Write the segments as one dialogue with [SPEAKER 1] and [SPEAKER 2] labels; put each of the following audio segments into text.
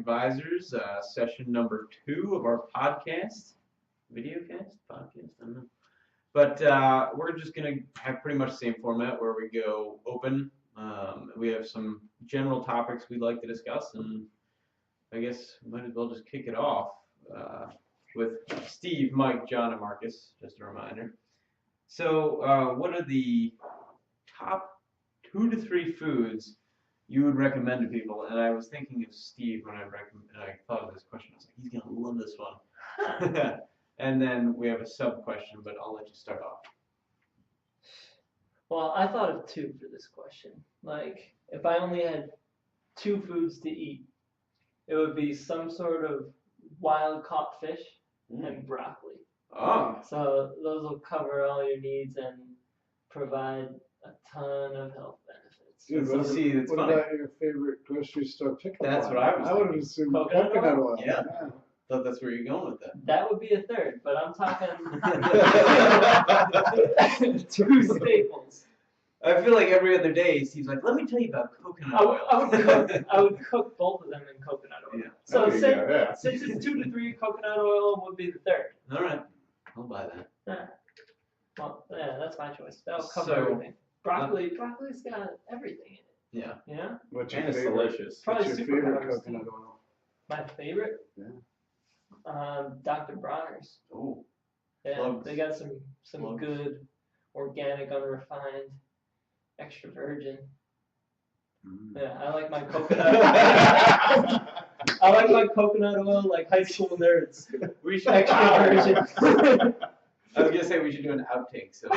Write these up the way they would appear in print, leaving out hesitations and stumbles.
[SPEAKER 1] Advisors, session number 2 of our podcast. Videocast? Podcast? I don't know. But we're just going to have pretty much the same format where we go open. We have some general topics we'd like to discuss, and I guess we might as well just kick it off with Steve, Mike, John, and Marcus, just a reminder. So what are the top 2 to 3 foods you would recommend to people? And I was thinking of Steve when I thought of this question. I was like, he's going to love this one. And then we have a sub-question, but I'll let you start off.
[SPEAKER 2] Well, I thought of 2 for this question. Like, if I only had 2 foods to eat, it would be some sort of wild-caught fish and broccoli.
[SPEAKER 1] Oh.
[SPEAKER 2] So those will cover all your needs and provide a ton of health benefits.
[SPEAKER 3] Dude, what about your favorite grocery store pickup?
[SPEAKER 1] That's what I was
[SPEAKER 3] I would have assumed
[SPEAKER 2] coconut
[SPEAKER 3] oil.
[SPEAKER 1] Yeah. Thought that's where you're going with that.
[SPEAKER 2] That would be a third, but I'm talking 2 staples.
[SPEAKER 1] I feel like every other day Steve's like, let me tell you about coconut oil.
[SPEAKER 2] I would cook both of them in coconut oil.
[SPEAKER 1] Yeah.
[SPEAKER 2] So since it's 2 to 3, coconut oil would be the third.
[SPEAKER 1] All right. I'll buy that.
[SPEAKER 2] Yeah. Well, yeah, that's my choice. That'll cover everything. Broccoli's got everything in it.
[SPEAKER 1] Yeah.
[SPEAKER 2] Yeah?
[SPEAKER 3] What's your
[SPEAKER 4] And it's
[SPEAKER 3] favorite?
[SPEAKER 4] delicious.
[SPEAKER 2] Probably
[SPEAKER 3] What's your
[SPEAKER 2] super
[SPEAKER 3] favorite
[SPEAKER 2] harvested.
[SPEAKER 3] coconut oil?
[SPEAKER 2] My favorite?
[SPEAKER 3] Yeah.
[SPEAKER 2] Dr. Bronner's.
[SPEAKER 1] Oh.
[SPEAKER 2] Yeah,
[SPEAKER 1] Plugs.
[SPEAKER 2] they got some
[SPEAKER 1] Plugs.
[SPEAKER 2] good, organic, unrefined, extra virgin. Yeah, I like my coconut. I like my coconut oil like high school nerds.
[SPEAKER 1] We should
[SPEAKER 2] Extra virgin.
[SPEAKER 1] I was gonna say we should do an outtake, so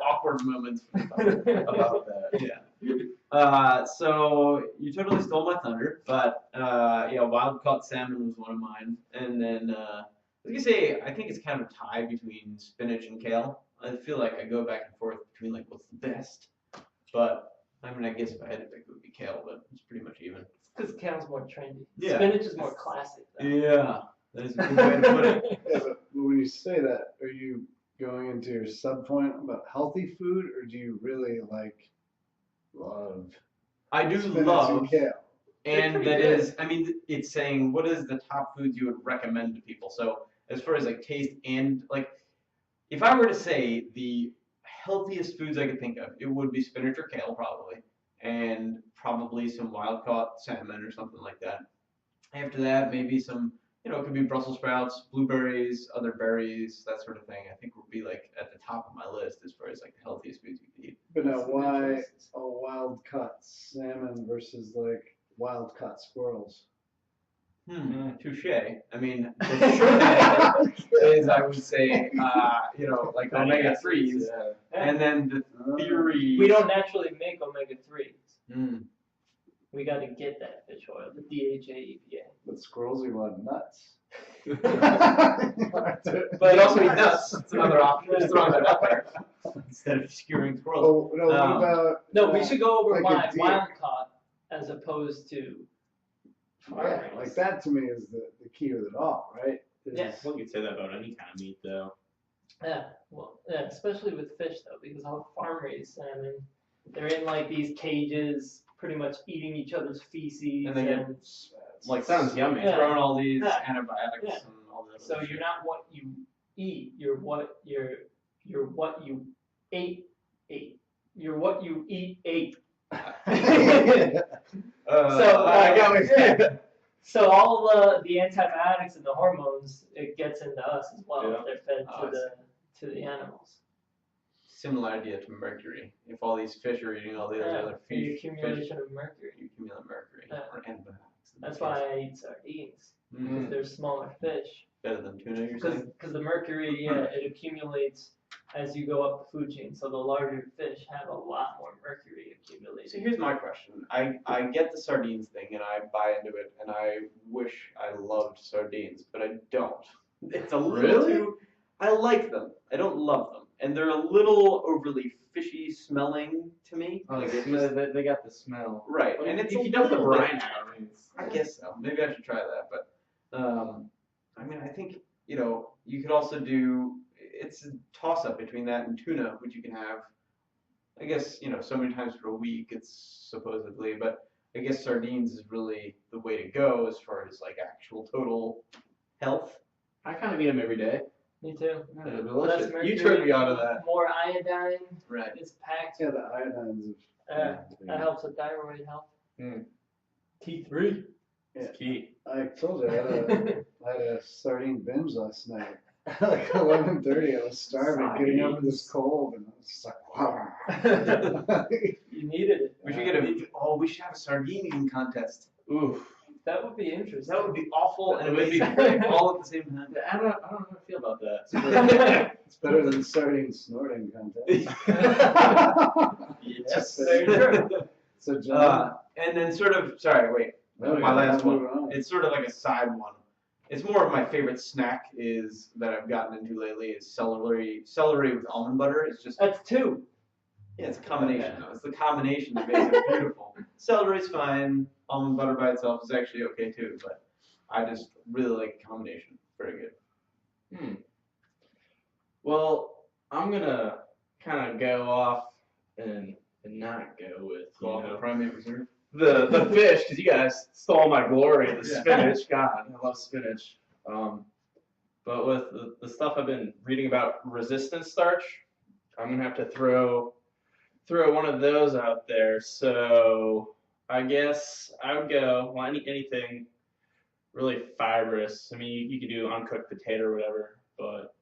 [SPEAKER 1] awkward moments about that. Yeah. So you totally stole my thunder, but yeah, wild caught salmon was one of mine, and then I was gonna say I think it's kind of a tie between spinach and kale. I feel like I go back and forth between like what's the best, but I mean I guess if I had to pick it would be kale, but it's pretty much even.
[SPEAKER 2] Because kale's more trendy.
[SPEAKER 1] Yeah.
[SPEAKER 2] Spinach is more classic, though.
[SPEAKER 1] Yeah, that is a good way to put it.
[SPEAKER 3] Yeah, but when you say that, are you going into your sub point about healthy food, or do you really love
[SPEAKER 1] I do
[SPEAKER 3] spinach
[SPEAKER 1] love.
[SPEAKER 3] and kale?
[SPEAKER 1] And
[SPEAKER 2] They're
[SPEAKER 1] that
[SPEAKER 2] pretty
[SPEAKER 1] is, I mean, it's saying what is the top foods you would recommend to people. So as far as like taste and like, if I were to say the healthiest foods I could think of, it would be spinach or kale probably, and probably some wild caught salmon or something like that. After that, maybe some, it could be Brussels sprouts, blueberries, other berries, that sort of thing. I think would be like at the top of my list as far as like the healthiest foods you could eat.
[SPEAKER 3] But now, why a wild caught salmon versus like wild caught squirrels?
[SPEAKER 1] Touche. I mean, the short answer is I would say, like omega-3s, and then the theory.
[SPEAKER 2] We don't naturally make omega-3s.
[SPEAKER 1] Mm.
[SPEAKER 2] We got to get that fish oil, the DHA, EPA.
[SPEAKER 3] But squirrels eat a lot of nuts.
[SPEAKER 1] But you also eat nuts. That's another option. Just throwing that out there instead of skewering squirrels.
[SPEAKER 3] Oh, no, what about...
[SPEAKER 2] No, we should go over
[SPEAKER 3] like
[SPEAKER 2] why
[SPEAKER 3] a deer.
[SPEAKER 2] wild caught as opposed to farm
[SPEAKER 3] Yeah,
[SPEAKER 2] raised.
[SPEAKER 3] like that to me is the key of it all, right?
[SPEAKER 2] Yeah.
[SPEAKER 4] Well, you could say that about any kind of meat, though.
[SPEAKER 2] Yeah, well, yeah, especially with fish though, because all farm raised salmon, they're in like these cages, pretty much eating each other's feces,
[SPEAKER 1] And they get like
[SPEAKER 4] Sounds yummy.
[SPEAKER 2] Yeah.
[SPEAKER 1] throwing all these
[SPEAKER 2] Yeah.
[SPEAKER 1] antibiotics
[SPEAKER 2] Yeah.
[SPEAKER 1] and all that.
[SPEAKER 2] so you're not what you eat, you're what you ate. You're what you eat. So all the antibiotics and the hormones, it gets into us as well.
[SPEAKER 4] Yeah.
[SPEAKER 2] They're fed
[SPEAKER 1] Oh,
[SPEAKER 2] to the animals.
[SPEAKER 1] Similar idea to mercury. If all these fish are eating all the other
[SPEAKER 2] the
[SPEAKER 1] fish,
[SPEAKER 2] accumulation of mercury.
[SPEAKER 1] you accumulate mercury
[SPEAKER 2] Yeah.
[SPEAKER 1] or antibiotics.
[SPEAKER 2] That's why I eat sardines, because
[SPEAKER 1] Mm.
[SPEAKER 2] they're smaller fish.
[SPEAKER 1] Better than tuna, you're saying?
[SPEAKER 2] Because the mercury, it accumulates as you go up the food chain. So the larger fish have a lot more mercury accumulated.
[SPEAKER 1] So here's my question. I get the sardines thing and I buy into it and I wish I loved sardines, but I don't. It's a little too, I like them. I don't love them. And they're a little overly fishy smelling to me.
[SPEAKER 4] Oh,
[SPEAKER 1] Like, it's
[SPEAKER 4] they got the smell.
[SPEAKER 1] right.
[SPEAKER 4] Well,
[SPEAKER 1] And it's
[SPEAKER 4] if
[SPEAKER 1] a
[SPEAKER 4] you dump the
[SPEAKER 1] little bit-
[SPEAKER 4] brine out, I mean,
[SPEAKER 1] I guess so. Maybe I should try that. But I mean, I think, you could also do, it's a toss up between that and tuna, which you can have, I guess, so many times per week, it's supposedly, but I guess sardines is really the way to go as far as like actual total health.
[SPEAKER 4] I kind of eat them every day.
[SPEAKER 2] Me too.
[SPEAKER 4] They're
[SPEAKER 2] Less
[SPEAKER 4] delicious.
[SPEAKER 2] mercury,
[SPEAKER 4] You turned me on to that.
[SPEAKER 2] More iodine.
[SPEAKER 1] Right.
[SPEAKER 2] It's packed.
[SPEAKER 3] Yeah, the iodines
[SPEAKER 2] That helps with thyroid health.
[SPEAKER 4] Mm.
[SPEAKER 2] T3.
[SPEAKER 4] It's key.
[SPEAKER 3] I told you I had a sardine binge last night. Like 11:30, I was starving, getting over this cold, and I was just like, wow.
[SPEAKER 2] You needed it.
[SPEAKER 1] We should have a sardine eating contest.
[SPEAKER 4] Oof.
[SPEAKER 2] That would be interesting.
[SPEAKER 1] That would be awful and
[SPEAKER 4] That would be
[SPEAKER 1] amazing all at the same time.
[SPEAKER 4] I don't know how I feel about that.
[SPEAKER 3] It's better than sardine snorting contest.
[SPEAKER 2] Yes, very true.
[SPEAKER 3] So, John,
[SPEAKER 1] And then my last one.
[SPEAKER 3] one.
[SPEAKER 1] It's sort of like a side one. It's more of my favorite snack is that I've gotten into lately is celery with almond butter. It's just
[SPEAKER 2] That's two.
[SPEAKER 1] yeah, it's a combination though. It's the combination that makes it beautiful. Celery's fine. Almond butter by itself is actually okay too, but I just really like a combination. Very good.
[SPEAKER 4] Well, I'm gonna kind of go off and not go with
[SPEAKER 1] The primate reserve.
[SPEAKER 4] the fish, because you guys stole my glory. The
[SPEAKER 1] Yeah.
[SPEAKER 4] spinach, God, I love spinach. But with the stuff I've been reading about resistant starch, I'm gonna have to throw one of those out there. So I guess I would go anything really fibrous. I mean, you could do uncooked potato or whatever, but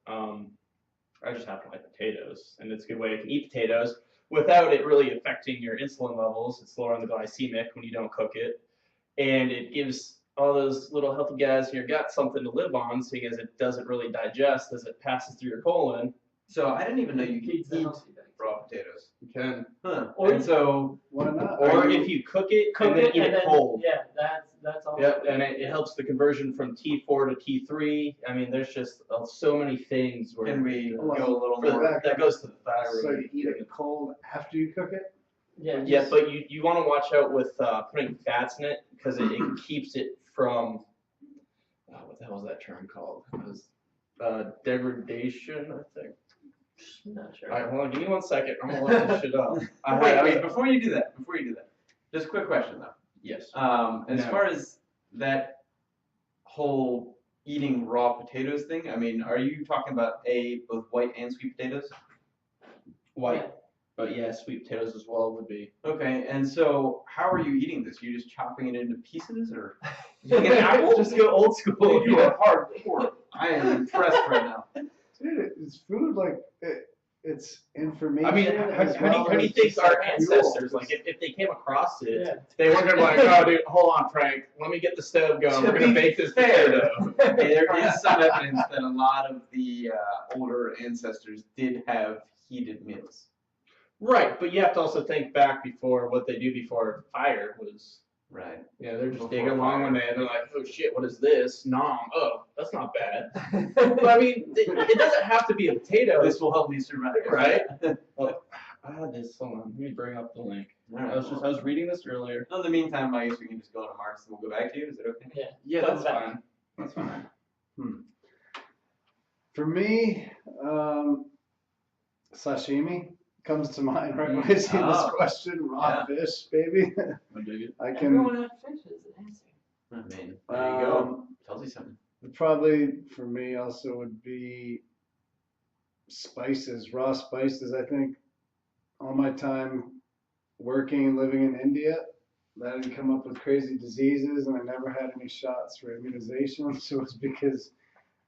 [SPEAKER 4] I just happen to like potatoes, and it's a good way you can eat potatoes without it really affecting your insulin levels. It's lower on the glycemic when you don't cook it, and it gives all those little healthy guys in your gut something to live on, seeing as it doesn't really digest as it passes through your colon.
[SPEAKER 1] So I didn't even know you
[SPEAKER 2] Feeds
[SPEAKER 1] could
[SPEAKER 2] the
[SPEAKER 1] eat
[SPEAKER 2] healthy things.
[SPEAKER 1] raw potatoes.
[SPEAKER 4] You can,
[SPEAKER 1] Huh.
[SPEAKER 2] Or-
[SPEAKER 1] And so
[SPEAKER 3] Why not?
[SPEAKER 4] or if you cook it and then eat
[SPEAKER 2] and
[SPEAKER 4] it cold.
[SPEAKER 2] Yeah, that's all.
[SPEAKER 4] Yep, and it helps the conversion from T4 to T3. I mean, there's just so many things where
[SPEAKER 1] can we
[SPEAKER 3] Hold on.
[SPEAKER 1] go a little
[SPEAKER 3] For
[SPEAKER 1] more?
[SPEAKER 3] that-
[SPEAKER 4] that goes to the thyroid.
[SPEAKER 3] So you eat it cold after you cook it?
[SPEAKER 2] Yeah.
[SPEAKER 4] Yeah, but you want to watch out with putting fats in it because it keeps it from what the hell is that term called? It was degradation, I think.
[SPEAKER 2] Not sure.
[SPEAKER 4] All right, hold on, give me 1 second. I'm gonna look this shit up.
[SPEAKER 1] Wait, before you do that, just a quick question though.
[SPEAKER 4] Yes.
[SPEAKER 1] As
[SPEAKER 4] No.
[SPEAKER 1] far as that whole eating raw potatoes thing, I mean, are you talking about both white and sweet potatoes?
[SPEAKER 4] White. But yeah, sweet potatoes as well would be.
[SPEAKER 1] Okay, and so how are you eating this? You just chopping it into pieces, or using an apple?
[SPEAKER 4] Just go old school.
[SPEAKER 1] You are hardcore. I am impressed right now.
[SPEAKER 3] Dude, it's food, like, it's information.
[SPEAKER 4] I mean,
[SPEAKER 3] as
[SPEAKER 4] how
[SPEAKER 3] well
[SPEAKER 4] do you
[SPEAKER 3] as
[SPEAKER 4] think
[SPEAKER 3] just,
[SPEAKER 4] our
[SPEAKER 3] like,
[SPEAKER 4] ancestors,
[SPEAKER 3] fuel.
[SPEAKER 4] like, if they came across it,
[SPEAKER 2] Yeah.
[SPEAKER 4] they weren't gonna be like, oh, dude, hold on, Frank, let me get the stove going.
[SPEAKER 1] To
[SPEAKER 4] We're gonna
[SPEAKER 1] be
[SPEAKER 4] bake this
[SPEAKER 1] fair.
[SPEAKER 4] potato.
[SPEAKER 1] There is some evidence that a lot of the older ancestors did have heated meals.
[SPEAKER 4] Right, but you have to also think back before what they do before fire was.
[SPEAKER 1] Right.
[SPEAKER 4] Yeah, they're just
[SPEAKER 1] Before
[SPEAKER 4] digging along
[SPEAKER 1] fire.
[SPEAKER 4] one day and they're like, oh shit, what is this? Nom. Oh, that's not bad. But I mean, it doesn't have to be a potato.
[SPEAKER 1] This will help me survive.
[SPEAKER 4] Right? Oh, I had this. Hold on, let me bring up the link.
[SPEAKER 1] All right.
[SPEAKER 4] I was reading this earlier.
[SPEAKER 1] In the meantime, I guess we can just go to Mark's and we'll go back to you. Is it okay?
[SPEAKER 4] Yeah,
[SPEAKER 2] Come
[SPEAKER 4] that's
[SPEAKER 2] back.
[SPEAKER 4] fine. That's fine.
[SPEAKER 3] For me, sashimi comes to mind right when I see this
[SPEAKER 1] Oh.
[SPEAKER 3] question. Raw fish, baby.
[SPEAKER 4] I dig it.
[SPEAKER 3] I can.
[SPEAKER 2] Everyone had fish as an answer.
[SPEAKER 1] I mean, there you go.
[SPEAKER 3] Um,
[SPEAKER 1] Tells you something.
[SPEAKER 3] Probably for me also would be spices, raw spices. I think all my time working and living in India, that I didn't come up with crazy diseases and I never had any shots for immunization. So it's because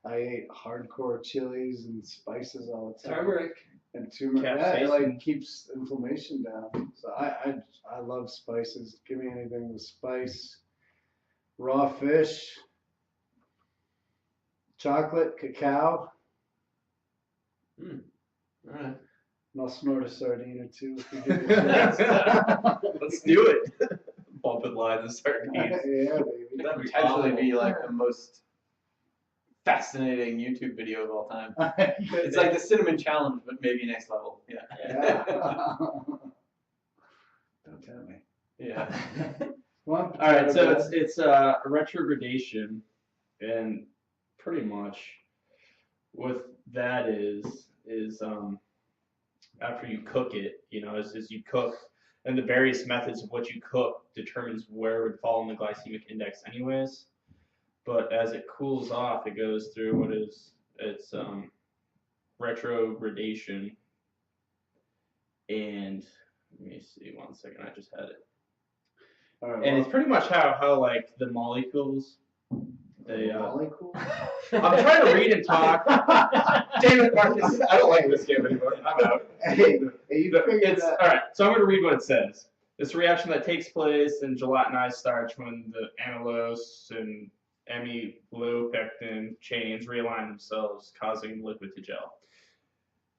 [SPEAKER 3] I ate hardcore chilies and spices all the time.
[SPEAKER 2] Turmeric.
[SPEAKER 3] And turmeric, yeah, it
[SPEAKER 4] Capsaicin.
[SPEAKER 3] like keeps inflammation down. So I love spices. Give me anything with spice. Raw fish, chocolate, cacao,
[SPEAKER 1] All right.
[SPEAKER 3] and I'll snort a sardine or two if you give me a chance.
[SPEAKER 4] Let's do it. Bumping lines and sardines.
[SPEAKER 3] Yeah, baby.
[SPEAKER 1] That would potentially be like the most fascinating YouTube video of all time. It's like the cinnamon challenge, but maybe next level. Yeah.
[SPEAKER 3] Yeah. Don't tell me.
[SPEAKER 1] Yeah.
[SPEAKER 3] One
[SPEAKER 4] All right, so
[SPEAKER 3] potato
[SPEAKER 4] it's a retrogradation, and pretty much what that is after you cook it, you know, as you cook and the various methods of what you cook determines where it would fall in the glycemic index anyways. But as it cools off, it goes through its retrogradation. And let me see 1 second, I just had it.
[SPEAKER 3] All right,
[SPEAKER 4] And
[SPEAKER 3] well,
[SPEAKER 4] it's pretty much how like the molecules, they
[SPEAKER 3] molecule?
[SPEAKER 4] I'm trying to read and talk. Damn it, Marcus, I don't like this game anymore. I'm out.
[SPEAKER 3] Hey, you figured
[SPEAKER 4] It's
[SPEAKER 3] that.
[SPEAKER 4] all right. So I'm going to read what it says. It's a reaction that takes place in gelatinized starch when the amylose and amylopectin chains realign themselves, causing liquid to gel.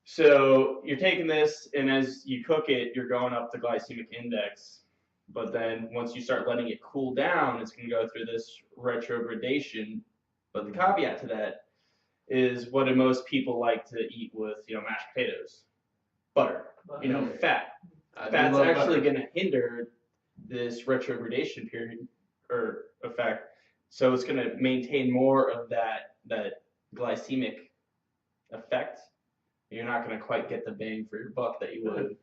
[SPEAKER 4] So you're taking this, and as you cook it, you're going up the glycemic index. But then once you start letting it cool down, it's going to go through this retrogradation. But the caveat to that is what do most people like to eat with, mashed potatoes? Butter, fat. Fat's actually going to hinder this retrogradation period or effect. So it's going to maintain more of that glycemic effect. You're not going to quite get the bang for your buck that you would.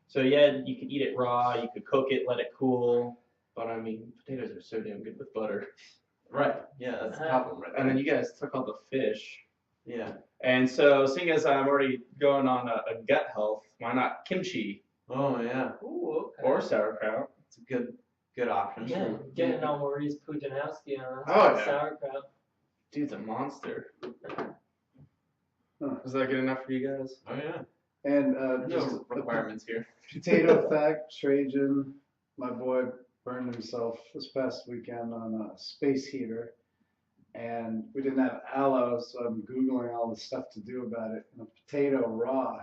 [SPEAKER 4] So yeah, you could eat it raw, you could cook it, let it cool. But I mean, potatoes are so damn good with butter.
[SPEAKER 1] Right. Yeah, that's the problem right there.
[SPEAKER 4] And then you guys took all the fish.
[SPEAKER 1] Yeah.
[SPEAKER 4] And so, seeing as I'm already going on a gut health, why not kimchi
[SPEAKER 1] Oh yeah.
[SPEAKER 2] Ooh, okay.
[SPEAKER 4] or sauerkraut?
[SPEAKER 1] It's a good option.
[SPEAKER 2] Yeah, getting all Maurice Pujanowski on
[SPEAKER 4] Oh, yeah.
[SPEAKER 2] sauerkraut.
[SPEAKER 4] Dude's a monster.
[SPEAKER 3] Huh.
[SPEAKER 4] Is that good enough for you guys?
[SPEAKER 1] Oh yeah.
[SPEAKER 3] And
[SPEAKER 1] No
[SPEAKER 3] just
[SPEAKER 1] requirements here.
[SPEAKER 3] potato fact, Trajan, my boy, burned himself this past weekend on a space heater. And we didn't have aloe, so I'm Googling all the stuff to do about it. And a potato raw,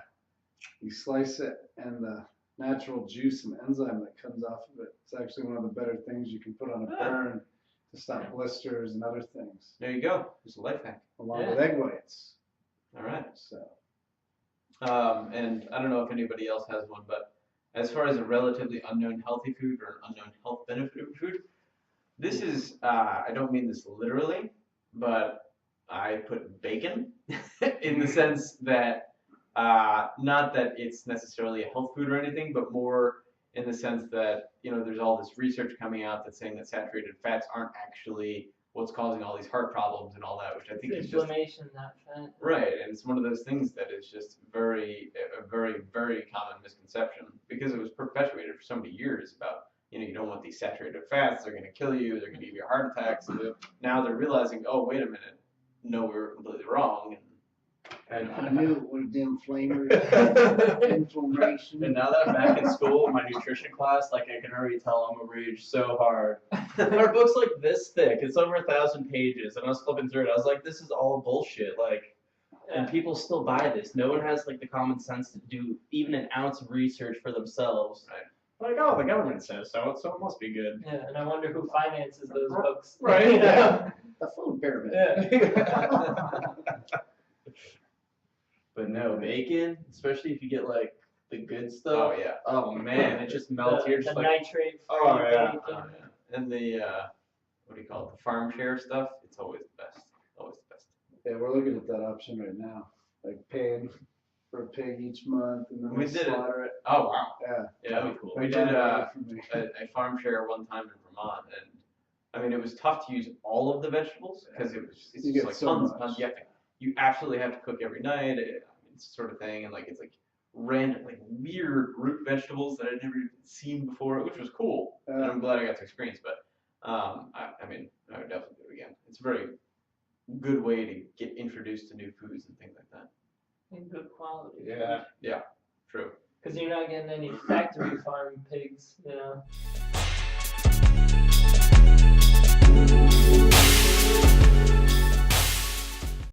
[SPEAKER 3] you slice it, and the natural juice and enzyme that comes off of it, it's actually one of the better things you can put on a burn to stop blisters and other things,
[SPEAKER 1] There you go. There's a life hack.
[SPEAKER 3] along with egg whites.
[SPEAKER 1] All right.
[SPEAKER 3] So,
[SPEAKER 1] And I don't know if anybody else has one, but as far as a relatively unknown healthy food or an unknown health benefit food, this is, I don't mean this literally, but I put bacon in the sense that, not that it's necessarily a health food or anything, but more in the sense that, there's all this research coming out that's saying that saturated fats aren't actually what's causing all these heart problems and all that, which I think is just
[SPEAKER 2] Inflammation, not fat.
[SPEAKER 1] right. And it's one of those things that is just a very, very common misconception because it was perpetuated for so many years about, you don't want these saturated fats, they're going to kill you, they're going to give you a heart attack. So now they're realizing, oh, wait a minute, no, we were completely wrong. And
[SPEAKER 3] I knew it was the inflammation.
[SPEAKER 4] And now that I'm back in school in my nutrition class, like I can already tell I'm gonna rage so hard. Our book's like this thick. It's over 1,000 pages, and I was flipping through it. I was like, this is all bullshit. Like, and people still buy this. No one has like the common sense to do even an ounce of research for themselves.
[SPEAKER 1] Right.
[SPEAKER 4] Like, oh, the government says so, so it must be good.
[SPEAKER 2] Yeah, and I wonder who finances those books.
[SPEAKER 4] Right. Yeah.
[SPEAKER 3] The food pyramid.
[SPEAKER 2] Yeah.
[SPEAKER 4] But no, bacon, especially if you get like the good stuff.
[SPEAKER 1] oh yeah.
[SPEAKER 4] Oh man, it just melts. You're
[SPEAKER 2] The
[SPEAKER 4] just like,
[SPEAKER 2] nitrate-free
[SPEAKER 4] oh, yeah.
[SPEAKER 2] bacon.
[SPEAKER 1] And the what do you call it? The farm share stuff. It's always the best. Always the best.
[SPEAKER 3] Yeah, we're looking at that option right now. Like paying for a pig each month and then
[SPEAKER 1] We
[SPEAKER 3] we
[SPEAKER 1] did it.
[SPEAKER 3] slaughter it.
[SPEAKER 1] Oh wow.
[SPEAKER 3] Yeah.
[SPEAKER 1] Yeah,
[SPEAKER 4] That'd be cool.
[SPEAKER 1] We
[SPEAKER 3] My
[SPEAKER 1] did
[SPEAKER 3] dad got it for me.
[SPEAKER 1] a farm share one time in Vermont, and I mean it was tough to use all of the vegetables because it's
[SPEAKER 3] You
[SPEAKER 1] just
[SPEAKER 3] get
[SPEAKER 1] like
[SPEAKER 3] so
[SPEAKER 1] tons
[SPEAKER 3] much.
[SPEAKER 1] and tons. You absolutely have to cook every night. It's sort of thing, and like it's like random, like weird root vegetables that I'd never even seen before, which was cool. And I'm glad I got to experience. But I mean, I would definitely do it again. It's a very good way to get introduced to new foods and things like that.
[SPEAKER 2] And good quality.
[SPEAKER 4] yeah.
[SPEAKER 1] True.
[SPEAKER 2] Because you're not getting any factory farm pigs,